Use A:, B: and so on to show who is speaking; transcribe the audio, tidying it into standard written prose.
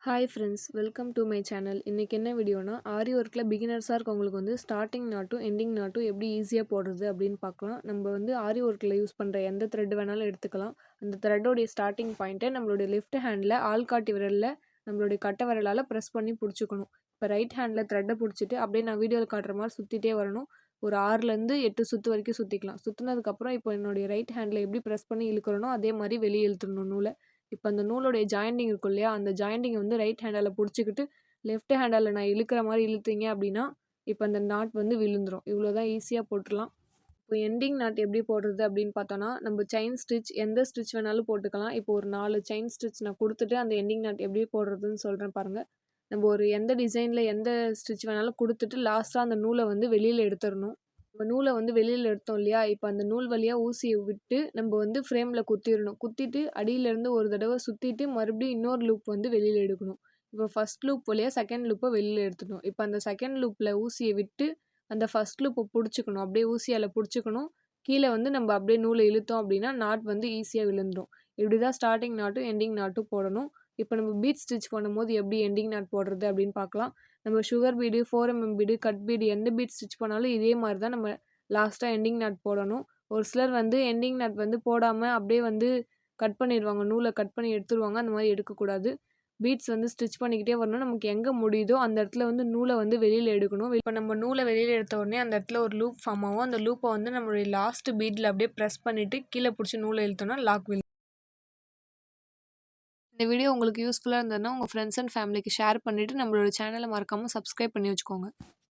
A: Hi friends, welcome to my channel. இன்றைக்கி என்ன வீடியோனா, ஆரி ஒர்க்கில் பிகினர்ஸாக இருக்கவங்களுக்கு வந்து ஸ்டார்டிங் நாட்டும் எண்டிங் நாட்டும் எப்படி ஈஸியாக போடுறது அப்படின்னு பார்க்கலாம். நம்ம வந்து ஆரி ஒர்க்கில் யூஸ் பண்ணுற எந்த த்ரெட் வேணாலும் எடுத்துக்கலாம். அந்த த்ரெட்டோடைய ஸ்டார்டிங் பாயிண்ட்டை நம்மளுடைய லெஃப்ட் ஹேண்டில் ஆள்காட்டி விரலில் நம்மளுடைய கட்டை விரலால் ப்ரெஸ் பண்ணி பிடிச்சிக்கணும். இப்போ ரைட் ஹேண்டில் த்ரெட்டை பிடிச்சிட்டு அப்படியே நான் வீடியோவில் காட்டுற மாதிரி சுற்றிட்டே வரணும். ஒரு 6லேருந்து 8 சுற்று வரைக்கும் சுற்றிக்கலாம். சுற்றினதுக்கப்புறம் இப்போ என்னுடைய ரைட் ஹேண்டில் எப்படி ப்ரெஸ் பண்ணி இழுக்கிறனோ அதே மாதிரி வெளியே இழுத்துடணும் நூலை. இப்போ அந்த நூலுடைய ஜாயிண்டிங் இருக்கும் இல்லையா, அந்த ஜாயிண்டிங் வந்து ரைட் ஹேண்டால் பிடிச்சிக்கிட்டு லெஃப்ட் ஹேண்டால் நான் இழுக்கிற மாதிரி இழுத்தீங்க அப்படின்னா இப்போ அந்த நாட் வந்து விழுந்துடும். இவ்வளோ தான், ஈஸியாக போட்டுடலாம். இப்போ எண்டிங் நாட் எப்படி போடுறது அப்படின்னு பார்த்தோன்னா, நம்ம செயின் ஸ்டிச் எந்த ஸ்டிச் வேணாலும் போட்டுக்கலாம். இப்போ ஒரு 4 செயின் ஸ்டிச் நான் கொடுத்துட்டு அந்த எண்டிங் நாட் எப்படி போடுறதுன்னு சொல்கிறேன் பாருங்கள். நம்ம ஒரு எந்த டிசைனில் எந்த ஸ்டிச் வேணாலும் கொடுத்துட்டு லாஸ்ட்டாக அந்த நூலை வந்து வெளியில் எடுத்துடணும். நம்ம நூலை வந்து வெளியில் எடுத்தோம் இல்லையா, இப்போ அந்த நூல் வழியாக ஊசியை விட்டு நம்ம வந்து ஃப்ரேமில் குத்திடணும். குத்திட்டு அடியிலேருந்து ஒரு தடவை சுற்றிட்டு மறுபடியும் இன்னொரு லூப் வந்து வெளியில் எடுக்கணும். இப்போ ஃபஸ்ட் லூப் வழியாக செகண்ட் லூப்பை வெளியில் எடுத்துக்கணும். இப்போ அந்த செகண்ட் லூப்பில் ஊசியை விட்டு அந்த ஃபஸ்ட் லூப்பை பிடிச்சிக்கணும். அப்படியே ஊசியால் பிடிச்சிக்கணும். கீழே வந்து நம்ம அப்படியே நூலை இழுத்தோம் அப்படின்னா நாட் வந்து ஈஸியாக விழுந்துடும். இப்படி தான் ஸ்டார்டிங் நாட்டும் எண்டிங் நாட்டும் போடணும். இப்போ நம்ம பீட் ஸ்டிச் பண்ணும்போது எப்படி எண்டிங் நாட் போடுறது அப்படின்னு பார்க்கலாம். நம்ம sugar bead, 4mm bead, cut bead எந்த பீட் ஸ்டிச் பண்ணாலும் இதே மாதிரி தான் நம்ம லாஸ்ட்டாக எண்டிங் நாட் போடணும். ஒரு சிலர் வந்து எண்டிங் நாட் வந்து போடாமல் அப்படியே வந்து கட் பண்ணிடுவாங்க. நூலை கட் பண்ணி எடுத்துருவாங்க. அந்த மாதிரி எடுக்கக்கூடாது. பீட்ஸ் வந்து ஸ்டிச் பண்ணிக்கிட்டே வரணும். நமக்கு எங்கே முடியுதோ அந்த இடத்துல வந்து நூலை வந்து வெளியில் எடுக்கணும். இப்போ நம்ம நூலை வெளியில் எடுத்த உடனே அந்த இடத்துல ஒரு லூப் ஃபார்ம் ஆகும். அந்த லூப்பை வந்து நம்மளுடைய லாஸ்ட் பீட்டில் அப்படியே ப்ரெஸ் பண்ணிவிட்டு கீழே பிடிச்சி நூலை இழுத்தோம்னா லாக் விழும். இந்த வீடியோ உங்களுக்கு யூஸ்ஃபுல்லாக இருந்ததுன்னா உங்கள் ஃப்ரெண்ட்ஸ் அண்ட் ஃபேமிலிக்கு ஷேர் பண்ணிவிட்டு நம்மளோட சேனலை மறக்காமல் சப்ஸ்கிரைப் பண்ணி வச்சுக்கோங்க.